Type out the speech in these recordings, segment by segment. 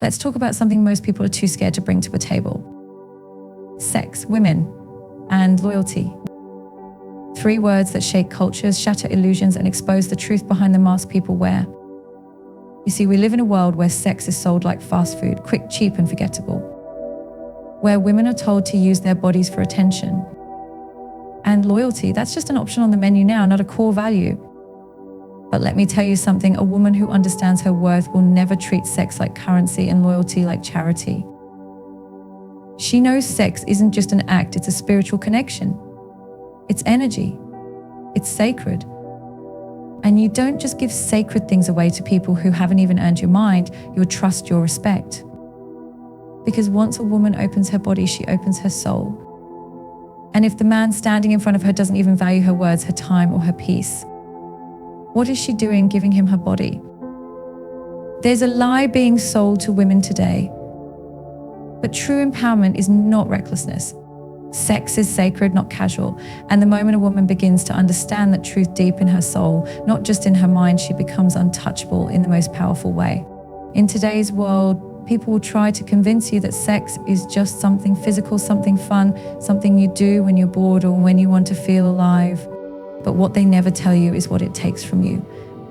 Let's talk about something most people are too scared to bring to a table. Sex, women, and loyalty. 3 words that shake cultures, shatter illusions, and expose the truth behind the mask people wear. You see, we live in a world where sex is sold like fast food, quick, cheap, and forgettable. Where women are told to use their bodies for attention. And loyalty, that's just an option on the menu now, not a core value. But let me tell you something, a woman who understands her worth will never treat sex like currency and loyalty like charity. She knows sex isn't just an act, it's a spiritual connection. It's energy. It's sacred. And you don't just give sacred things away to people who haven't even earned your mind, your trust, your respect. Because once a woman opens her body, she opens her soul. And if the man standing in front of her doesn't even value her words, her time, or her peace, what is she doing giving him her body? There's a lie being sold to women today. But true empowerment is not recklessness. Sex is sacred, not casual. And the moment a woman begins to understand that truth deep in her soul, not just in her mind, she becomes untouchable in the most powerful way. In today's world, people will try to convince you that sex is just something physical, something fun, something you do when you're bored or when you want to feel alive. But what they never tell you is what it takes from you,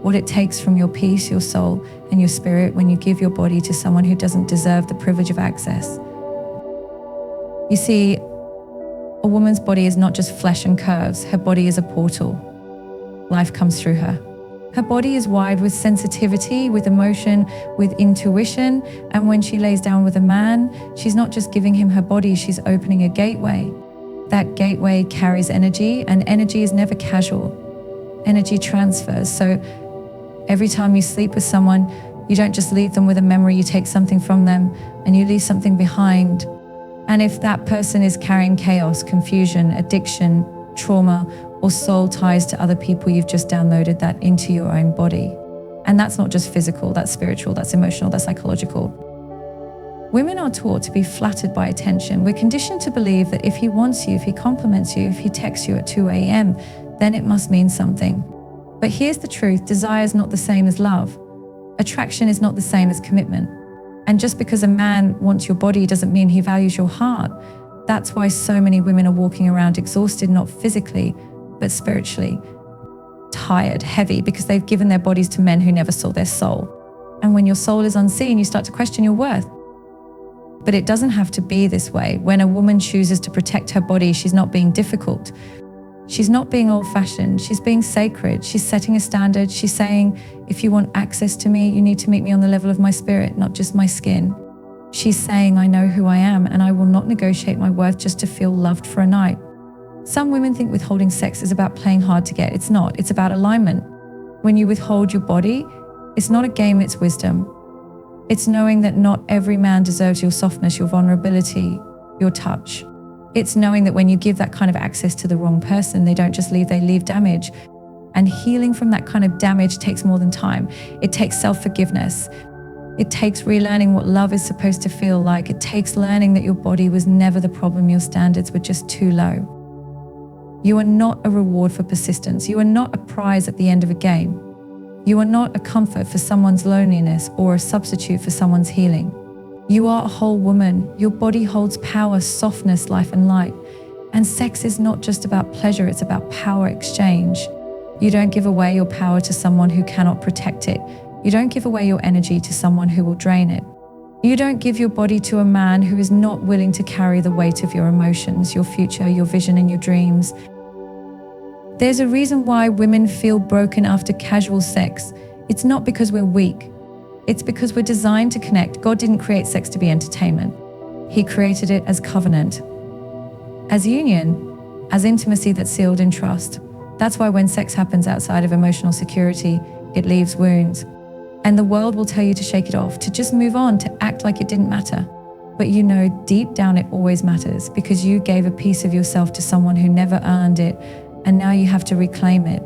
what it takes from your peace, your soul, and your spirit when you give your body to someone who doesn't deserve the privilege of access. You see, a woman's body is not just flesh and curves. Her body is a portal. Life comes through her. Her body is wired with sensitivity, with emotion, with intuition. And when she lays down with a man, she's not just giving him her body, she's opening a gateway. That gateway carries energy, and energy is never casual. Energy transfers. So every time you sleep with someone, you don't just leave them with a memory, you take something from them and you leave something behind. And if that person is carrying chaos, confusion, addiction, trauma, or soul ties to other people, you've just downloaded that into your own body. And that's not just physical, that's spiritual, that's emotional, that's psychological. Women are taught to be flattered by attention. We're conditioned to believe that if he wants you, if he compliments you, if he texts you at 2 a.m., then it must mean something. But here's the truth, desire is not the same as love. Attraction is not the same as commitment. And just because a man wants your body doesn't mean he values your heart. That's why so many women are walking around exhausted, not physically, but spiritually. Tired, heavy, because they've given their bodies to men who never saw their soul. And when your soul is unseen, you start to question your worth. But it doesn't have to be this way. When a woman chooses to protect her body, she's not being difficult. She's not being old-fashioned. She's being sacred. She's setting a standard. She's saying, if you want access to me, you need to meet me on the level of my spirit, not just my skin. She's saying, I know who I am, and I will not negotiate my worth just to feel loved for a night. Some women think withholding sex is about playing hard to get. It's not. It's about alignment. When you withhold your body, it's not a game, it's wisdom. It's knowing that not every man deserves your softness, your vulnerability, your touch. It's knowing that when you give that kind of access to the wrong person, they don't just leave, they leave damage. And healing from that kind of damage takes more than time. It takes self-forgiveness. It takes relearning what love is supposed to feel like. It takes learning that your body was never the problem, your standards were just too low. You are not a reward for persistence. You are not a prize at the end of a game. You are not a comfort for someone's loneliness or a substitute for someone's healing. You are a whole woman. Your body holds power, softness, life, and light. And sex is not just about pleasure, it's about power exchange. You don't give away your power to someone who cannot protect it. You don't give away your energy to someone who will drain it. You don't give your body to a man who is not willing to carry the weight of your emotions, your future, your vision, and your dreams. There's a reason why women feel broken after casual sex. It's not because we're weak. It's because we're designed to connect. God didn't create sex to be entertainment. He created it as covenant, as union, as intimacy that's sealed in trust. That's why when sex happens outside of emotional security, it leaves wounds. And the world will tell you to shake it off, to just move on, to act like it didn't matter. But you know deep down it always matters because you gave a piece of yourself to someone who never earned it, and now you have to reclaim it.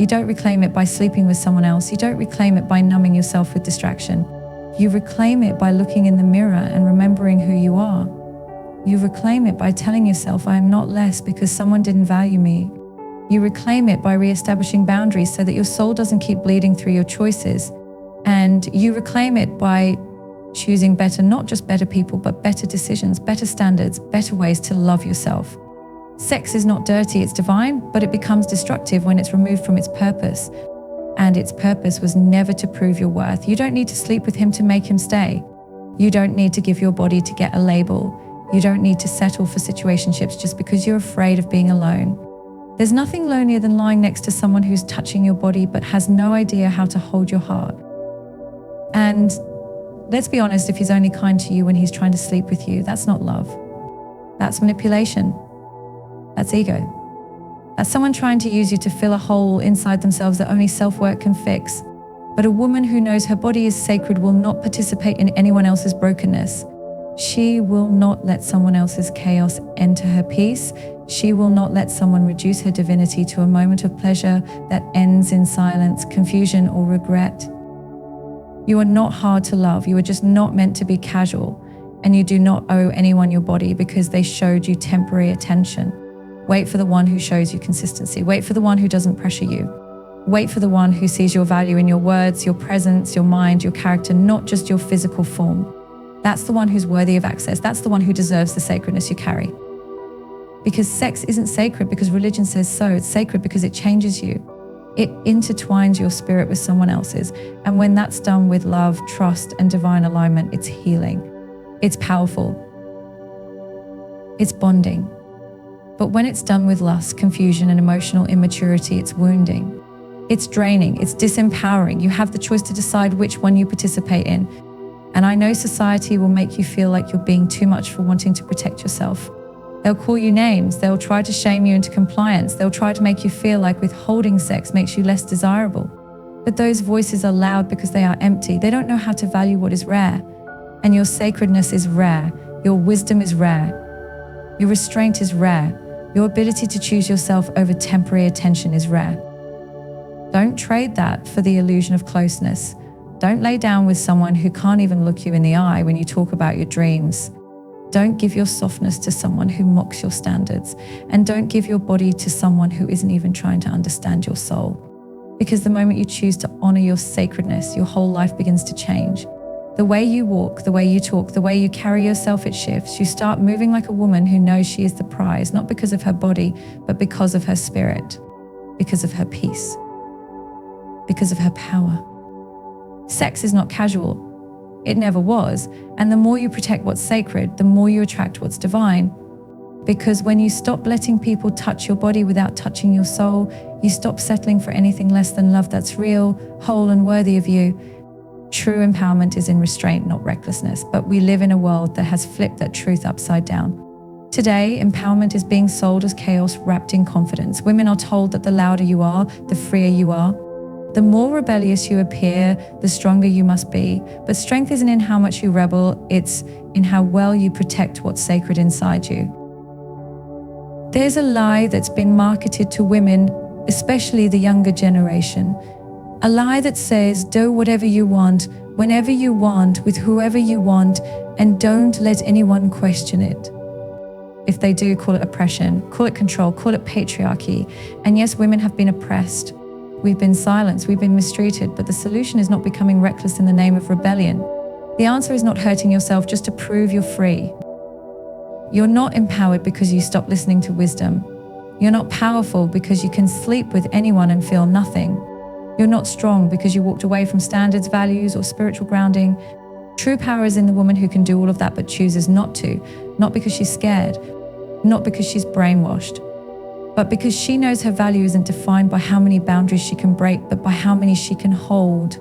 You don't reclaim it by sleeping with someone else. You don't reclaim it by numbing yourself with distraction. You reclaim it by looking in the mirror and remembering who you are. You reclaim it by telling yourself, I am not less because someone didn't value me. You reclaim it by reestablishing boundaries so that your soul doesn't keep bleeding through your choices. And you reclaim it by choosing better, not just better people, but better decisions, better standards, better ways to love yourself. Sex is not dirty, it's divine, but it becomes destructive when it's removed from its purpose. And its purpose was never to prove your worth. You don't need to sleep with him to make him stay. You don't need to give your body to get a label. You don't need to settle for situationships just because you're afraid of being alone. There's nothing lonelier than lying next to someone who's touching your body but has no idea how to hold your heart. And let's be honest, if he's only kind to you when he's trying to sleep with you, that's not love. That's manipulation. That's ego. That's someone trying to use you to fill a hole inside themselves that only self-work can fix. But a woman who knows her body is sacred will not participate in anyone else's brokenness. She will not let someone else's chaos enter her peace. She will not let someone reduce her divinity to a moment of pleasure that ends in silence, confusion, or regret. You are not hard to love. You are just not meant to be casual. And you do not owe anyone your body because they showed you temporary attention. Wait for the one who shows you consistency. Wait for the one who doesn't pressure you. Wait for the one who sees your value in your words, your presence, your mind, your character, not just your physical form. That's the one who's worthy of access. That's the one who deserves the sacredness you carry. Because sex isn't sacred because religion says so. It's sacred because it changes you. It intertwines your spirit with someone else's. And when that's done with love, trust, and divine alignment, it's healing. It's powerful. It's bonding. But when it's done with lust, confusion, and emotional immaturity, it's wounding. It's draining. It's disempowering. You have the choice to decide which one you participate in. And I know society will make you feel like you're being too much for wanting to protect yourself. They'll call you names. They'll try to shame you into compliance. They'll try to make you feel like withholding sex makes you less desirable. But those voices are loud because they are empty. They don't know how to value what is rare. And your sacredness is rare. Your wisdom is rare. Your restraint is rare. Your ability to choose yourself over temporary attention is rare. Don't trade that for the illusion of closeness. Don't lay down with someone who can't even look you in the eye when you talk about your dreams. Don't give your softness to someone who mocks your standards. And don't give your body to someone who isn't even trying to understand your soul. Because the moment you choose to honor your sacredness, your whole life begins to change. The way you walk, the way you talk, the way you carry yourself, it shifts. You start moving like a woman who knows she is the prize, not because of her body, but because of her spirit, because of her peace, because of her power. Sex is not casual. It never was. And the more you protect what's sacred, the more you attract what's divine. Because when you stop letting people touch your body without touching your soul, you stop settling for anything less than love that's real, whole, and worthy of you. True empowerment is in restraint, not recklessness. But we live in a world that has flipped that truth upside down. Today, empowerment is being sold as chaos wrapped in confidence. Women are told that the louder you are, the freer you are. The more rebellious you appear, the stronger you must be. But strength isn't in how much you rebel, it's in how well you protect what's sacred inside you. There's a lie that's been marketed to women, especially the younger generation. A lie that says, do whatever you want, whenever you want, with whoever you want, and don't let anyone question it. If they do, call it oppression, call it control, call it patriarchy. And yes, women have been oppressed. We've been silenced, we've been mistreated, but the solution is not becoming reckless in the name of rebellion. The answer is not hurting yourself just to prove you're free. You're not empowered because you stop listening to wisdom. You're not powerful because you can sleep with anyone and feel nothing. You're not strong because you walked away from standards, values, or spiritual grounding. True power is in the woman who can do all of that but chooses not to, not because she's scared, not because she's brainwashed, but because she knows her value isn't defined by how many boundaries she can break, but by how many she can hold.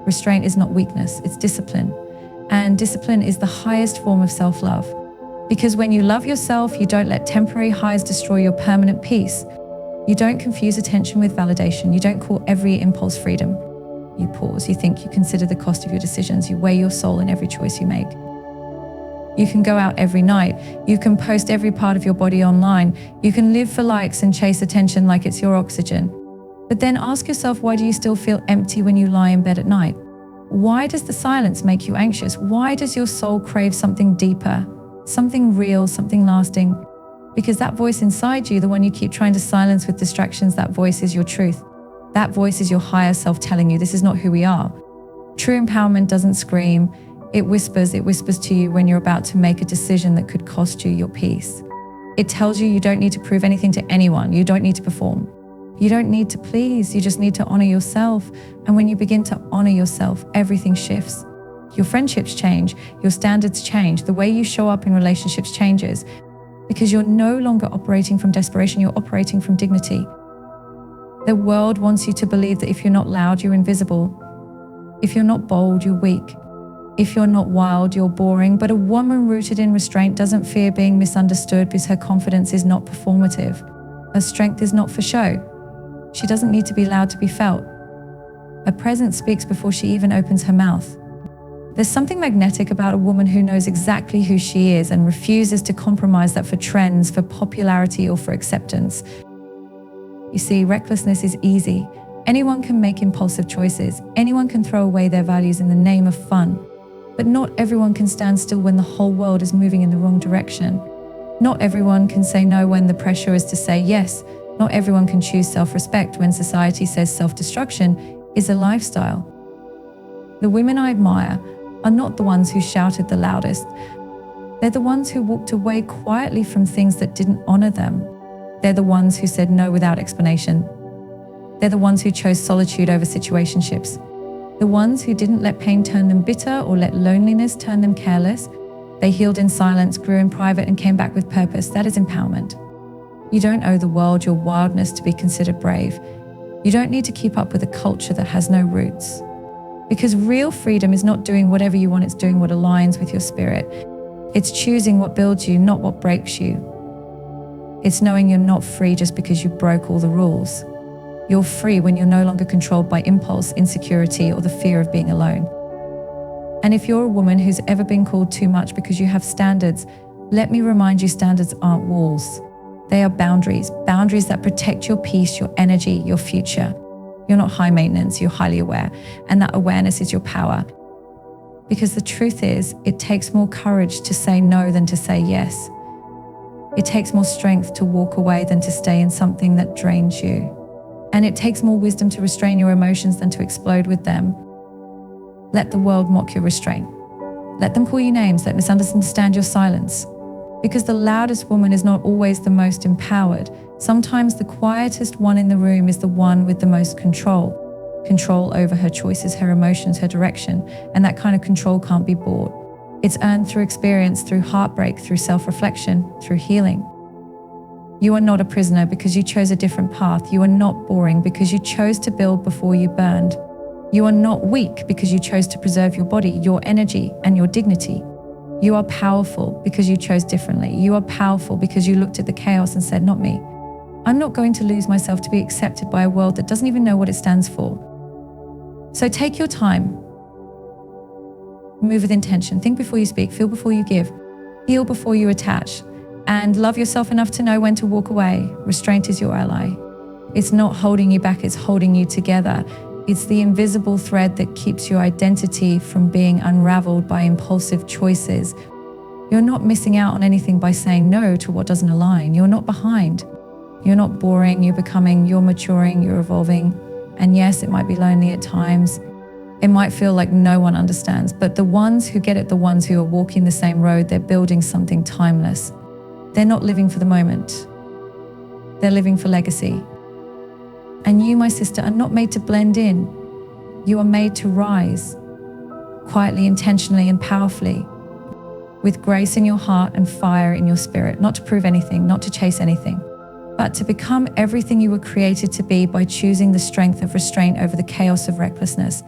Restraint is not weakness, it's discipline. And discipline is the highest form of self-love. Because when you love yourself, you don't let temporary highs destroy your permanent peace. You don't confuse attention with validation. You don't call every impulse freedom. You pause, you think, you consider the cost of your decisions. You weigh your soul in every choice you make. You can go out every night. You can post every part of your body online. You can live for likes and chase attention like it's your oxygen. But then ask yourself, why do you still feel empty when you lie in bed at night? Why does the silence make you anxious? Why does your soul crave something deeper, something real, something lasting? Because that voice inside you, the one you keep trying to silence with distractions, that voice is your truth. That voice is your higher self telling you this is not who we are. True empowerment doesn't scream. It whispers to you when you're about to make a decision that could cost you your peace. It tells you don't need to prove anything to anyone. You don't need to perform. You don't need to please. You just need to honor yourself. And when you begin to honor yourself, everything shifts. Your friendships change. Your standards change. The way you show up in relationships changes because you're no longer operating from desperation. You're operating from dignity. The world wants you to believe that if you're not loud, you're invisible. If you're not bold, you're weak. If you're not wild, you're boring. But a woman rooted in restraint doesn't fear being misunderstood because her confidence is not performative. Her strength is not for show. She doesn't need to be loud to be felt. Her presence speaks before she even opens her mouth. There's something magnetic about a woman who knows exactly who she is and refuses to compromise that for trends, for popularity, or for acceptance. You see, recklessness is easy. Anyone can make impulsive choices. Anyone can throw away their values in the name of fun. But not everyone can stand still when the whole world is moving in the wrong direction. Not everyone can say no when the pressure is to say yes. Not everyone can choose self-respect when society says self-destruction is a lifestyle. The women I admire are not the ones who shouted the loudest. They're the ones who walked away quietly from things that didn't honor them. They're the ones who said no without explanation. They're the ones who chose solitude over situationships. The ones who didn't let pain turn them bitter or let loneliness turn them careless. They healed in silence, grew in private, and came back with purpose. That is empowerment. You don't owe the world your wildness to be considered brave. You don't need to keep up with a culture that has no roots. Because real freedom is not doing whatever you want, it's doing what aligns with your spirit. It's choosing what builds you, not what breaks you. It's knowing you're not free just because you broke all the rules. You're free when you're no longer controlled by impulse, insecurity, or the fear of being alone. And if you're a woman who's ever been called too much because you have standards, let me remind you, standards aren't walls. They are boundaries that protect your peace, your energy, your future. You're not high maintenance, you're highly aware. And that awareness is your power. Because the truth is, it takes more courage to say no than to say yes. It takes more strength to walk away than to stay in something that drains you. And it takes more wisdom to restrain your emotions than to explode with them. Let the world mock your restraint. Let them call you names, let misunderstand your silence. Because the loudest woman is not always the most empowered. Sometimes the quietest one in the room is the one with the most control. Control over her choices, her emotions, her direction. And that kind of control can't be bought. It's earned through experience, through heartbreak, through self-reflection, through healing. You are not a prisoner because you chose a different path. You are not boring because you chose to build before you burned. You are not weak because you chose to preserve your body, your energy, and your dignity. You are powerful because you chose differently. You are powerful because you looked at the chaos and said, not me. I'm not going to lose myself to be accepted by a world that doesn't even know what it stands for. So take your time. Move with intention. Think before you speak. Feel before you give. Heal before you attach. And love yourself enough to know when to walk away. Restraint is your ally. It's not holding you back, it's holding you together. It's the invisible thread that keeps your identity from being unraveled by impulsive choices. You're not missing out on anything by saying no to what doesn't align. You're not behind. You're not boring, you're becoming, you're maturing, you're evolving. And yes, it might be lonely at times. It might feel like no one understands, but the ones who get it, the ones who are walking the same road, they're building something timeless. They're not living for the moment. They're living for legacy. And you, my sister, are not made to blend in. You are made to rise, quietly, intentionally, and powerfully, with grace in your heart and fire in your spirit, not to prove anything, not to chase anything, but to become everything you were created to be by choosing the strength of restraint over the chaos of recklessness.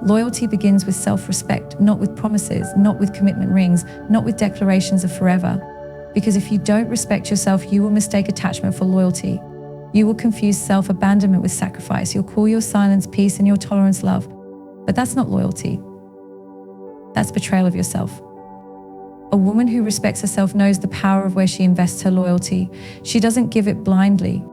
Loyalty begins with self-respect, not with promises, not with commitment rings, not with declarations of forever. Because if you don't respect yourself, you will mistake attachment for loyalty. You will confuse self-abandonment with sacrifice. You'll call your silence peace and your tolerance love. But that's not loyalty. That's betrayal of yourself. A woman who respects herself knows the power of where she invests her loyalty. She doesn't give it blindly.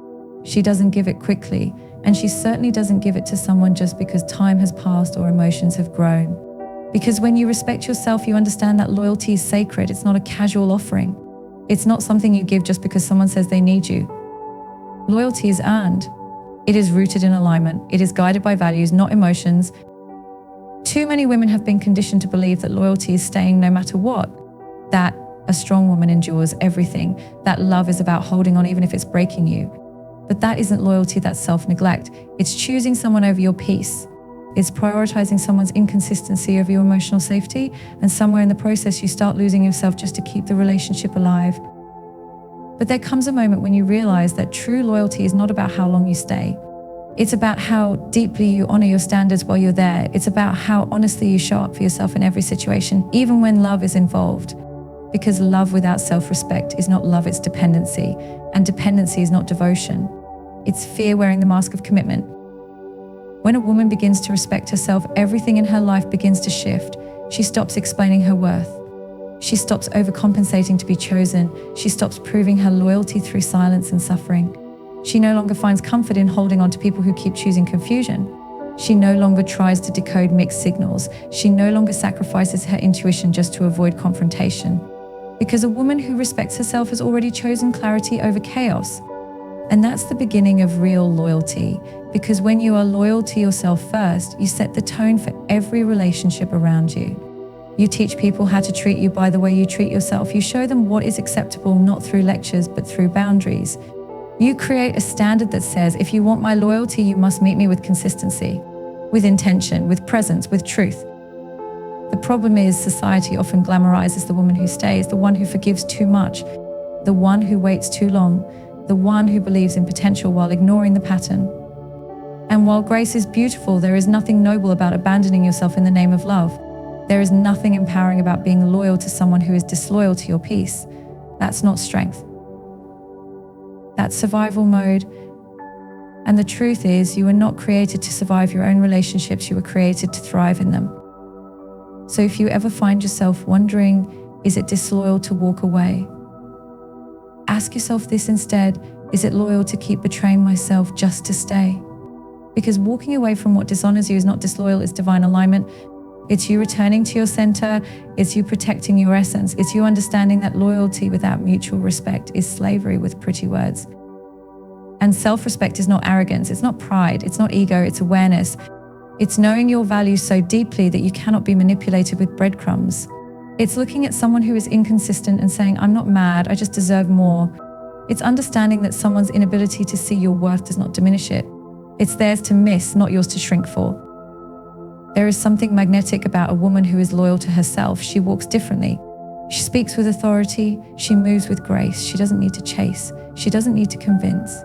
She doesn't give it quickly. And she certainly doesn't give it to someone just because time has passed or emotions have grown. Because when you respect yourself, you understand that loyalty is sacred. It's not a casual offering. It's not something you give just because someone says they need you. Loyalty is earned. It is rooted in alignment. It is guided by values, not emotions. Too many women have been conditioned to believe that loyalty is staying no matter what, that a strong woman endures everything, that love is about holding on even if it's breaking you. But that isn't loyalty, that's self-neglect. It's choosing someone over your peace. It's prioritizing someone's inconsistency over your emotional safety, and somewhere in the process you start losing yourself just to keep the relationship alive. But there comes a moment when you realize that true loyalty is not about how long you stay. It's about how deeply you honor your standards while you're there. It's about how honestly you show up for yourself in every situation, even when love is involved. Because love without self-respect is not love, it's dependency. And dependency is not devotion. It's fear wearing the mask of commitment. When a woman begins to respect herself, everything in her life begins to shift. She stops explaining her worth. She stops overcompensating to be chosen. She stops proving her loyalty through silence and suffering. She no longer finds comfort in holding on to people who keep choosing confusion. She no longer tries to decode mixed signals. She no longer sacrifices her intuition just to avoid confrontation. Because a woman who respects herself has already chosen clarity over chaos. And that's the beginning of real loyalty. Because when you are loyal to yourself first, you set the tone for every relationship around you. You teach people how to treat you by the way you treat yourself. You show them what is acceptable, not through lectures, but through boundaries. You create a standard that says, if you want my loyalty, you must meet me with consistency, with intention, with presence, with truth. The problem is society often glamorizes the woman who stays, the one who forgives too much, the one who waits too long, the one who believes in potential while ignoring the pattern. And while grace is beautiful, there is nothing noble about abandoning yourself in the name of love. There is nothing empowering about being loyal to someone who is disloyal to your peace. That's not strength. That's survival mode. And the truth is, you were not created to survive your own relationships, you were created to thrive in them. So if you ever find yourself wondering, is it disloyal to walk away? Ask yourself this instead, is it loyal to keep betraying myself just to stay? Because walking away from what dishonors you is not disloyal, it's divine alignment. It's you returning to your center, it's you protecting your essence, it's you understanding that loyalty without mutual respect is slavery with pretty words. And self-respect is not arrogance, it's not pride, it's not ego, it's awareness. It's knowing your value so deeply that you cannot be manipulated with breadcrumbs. It's looking at someone who is inconsistent and saying, I'm not mad, I just deserve more. It's understanding that someone's inability to see your worth does not diminish it. It's theirs to miss, not yours to shrink for. There is something magnetic about a woman who is loyal to herself. She walks differently. She speaks with authority. She moves with grace. She doesn't need to chase. She doesn't need to convince.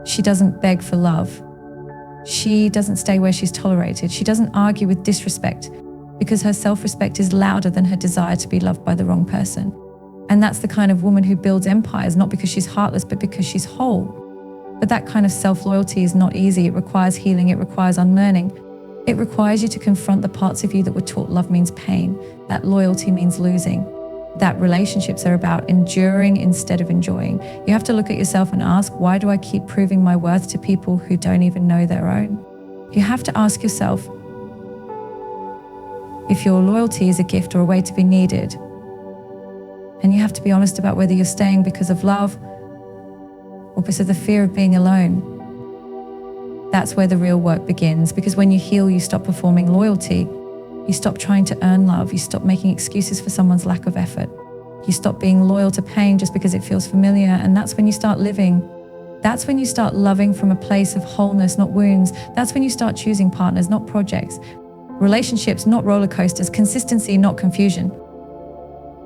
She doesn't beg for love. She doesn't stay where she's tolerated. She doesn't argue with disrespect because her self-respect is louder than her desire to be loved by the wrong person. And that's the kind of woman who builds empires, not because she's heartless, but because she's whole. But that kind of self-loyalty is not easy. It requires healing. It requires unlearning. It requires you to confront the parts of you that were taught love means pain, that loyalty means losing, that relationships are about enduring instead of enjoying. You have to look at yourself and ask, why do I keep proving my worth to people who don't even know their own? You have to ask yourself if your loyalty is a gift or a way to be needed. And you have to be honest about whether you're staying because of love or because of the fear of being alone. That's where the real work begins, because when you heal, you stop performing loyalty. You stop trying to earn love. You stop making excuses for someone's lack of effort. You stop being loyal to pain just because it feels familiar. And that's when you start living. That's when you start loving from a place of wholeness, not wounds. That's when you start choosing partners, not projects. Relationships, not roller coasters. Consistency, not confusion.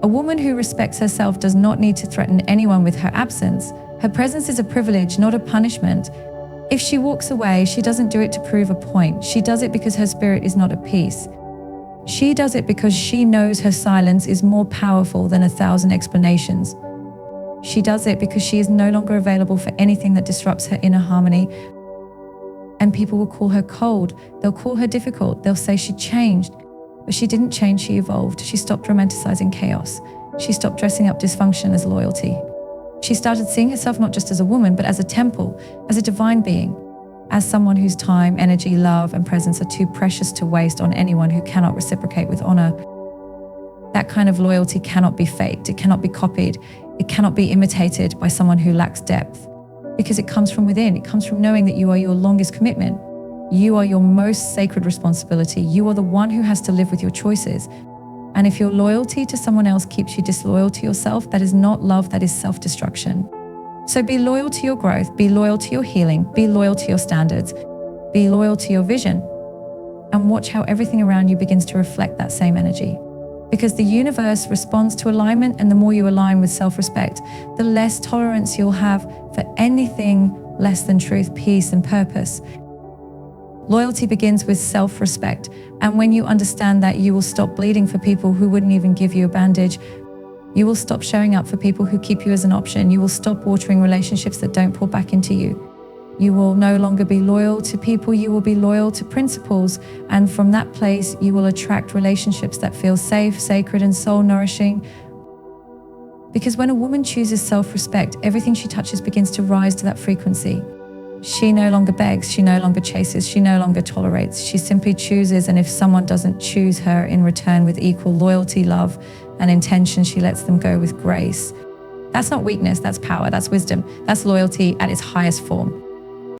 A woman who respects herself does not need to threaten anyone with her absence. Her presence is a privilege, not a punishment. If she walks away, she doesn't do it to prove a point. She does it because her spirit is not at peace. She does it because she knows her silence is more powerful than 1,000 explanations. She does it because she is no longer available for anything that disrupts her inner harmony. And people will call her cold. They'll call her difficult. They'll say she changed. But she didn't change, she evolved. She stopped romanticizing chaos. She stopped dressing up dysfunction as loyalty. She started seeing herself not just as a woman, but as a temple, as a divine being, as someone whose time, energy, love, and presence are too precious to waste on anyone who cannot reciprocate with honor. That kind of loyalty cannot be faked. It cannot be copied. It cannot be imitated by someone who lacks depth, because it comes from within. It comes from knowing that you are your longest commitment. You are your most sacred responsibility. You are the one who has to live with your choices. And if your loyalty to someone else keeps you disloyal to yourself, that is not love, that is self-destruction. So be loyal to your growth, be loyal to your healing, be loyal to your standards, be loyal to your vision, and watch how everything around you begins to reflect that same energy. Because the universe responds to alignment, and the more you align with self-respect, the less tolerance you'll have for anything less than truth, peace, and purpose. Loyalty begins with self-respect, and when you understand that, you will stop bleeding for people who wouldn't even give you a bandage. You will stop showing up for people who keep you as an option. You will stop watering relationships that don't pour back into you. You will no longer be loyal to people, you will be loyal to principles. And from that place, you will attract relationships that feel safe, sacred, and soul-nourishing. Because when a woman chooses self-respect, everything she touches begins to rise to that frequency. She no longer begs, she no longer chases, she no longer tolerates. She simply chooses, and if someone doesn't choose her in return with equal loyalty, love, and intention, she lets them go with grace. That's not weakness, that's power, that's wisdom, that's loyalty at its highest form.